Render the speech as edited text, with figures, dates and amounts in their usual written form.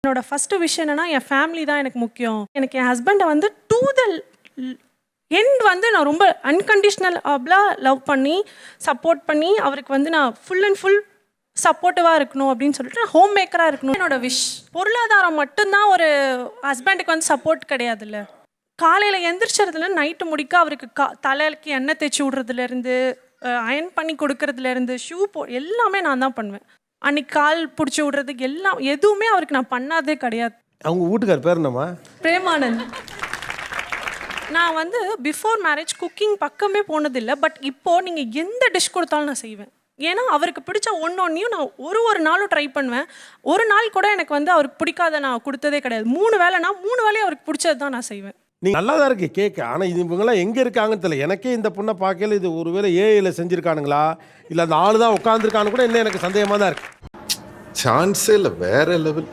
என்னோட ஃபர்ஸ்ட் விஷயம் என்னன்னா என் ஃபேமிலி தான் எனக்கு முக்கியம். எனக்கு என் ஹஸ்பண்டை வந்து டு த எண்ட் வந்து நான் ரொம்ப அன்கண்டிஷ்னலாக லவ் பண்ணி சப்போர்ட் பண்ணி அவருக்கு வந்து நான் ஃபுல் அண்ட் ஃபுல் சப்போர்ட்டிவாக இருக்கணும் அப்படின்னு சொல்லிட்டு நான் ஹோம் மேக்கராக இருக்கணும் என்னோட விஷ். பொருளாதாரம் மட்டும்தான் ஒரு ஹஸ்பண்டுக்கு வந்து சப்போர்ட் கிடையாதுல்ல. காலையில் எந்திரிச்சதுல நைட்டு முடிக்க அவருக்கு தலைக்கு எண்ணெய் தேய்ச்சி விடுறதுலேருந்து அயன் பண்ணி கொடுக்கறதுலேருந்து ஷூ எல்லாமே நான் தான் பண்ணுவேன். அன்னைக்கு கால் பிடிச்சி விடுறதுக்கு எல்லாம் எதுவுமே அவருக்கு நான் பண்ணாதே கிடையாது. அவங்க வீட்டுக்கார் பேர் என்னம்மா? பிரேமானந்த். நான் வந்து பிஃபோர் மேரேஜ் குக்கிங் பக்கமே போனதில்லை. பட் இப்போது நீங்கள் எந்த டிஷ் கொடுத்தாலும் நான் செய்வேன். ஏன்னா அவருக்கு பிடிச்ச ஒன்றையும் நான் ஒரு நாளும் ட்ரை பண்ணுவேன். ஒரு நாள் கூட எனக்கு வந்து அவருக்கு பிடிக்காத நான் கொடுத்ததே கிடையாது. 3 வேளைனா 3 வேளையும் அவருக்கு பிடிச்சது தான் நான் செய்வேன். நீ நல்லா தான் இருக்கு கேட்க. ஆனால் இது இவங்கெல்லாம் எங்கே இருக்காங்கன்னு தெரியல. எனக்கே இந்த பொண்ணை பார்க்கல இது ஒருவேளை ஏஐயில் செஞ்சுருக்கானுங்களா இல்லை அந்த ஆள் தான் உட்காந்துருக்கான்னு கூட இன்னும் எனக்கு சந்தேகமாக தான் இருக்கு. சான்ஸே இல்லை, வேற லெவல்.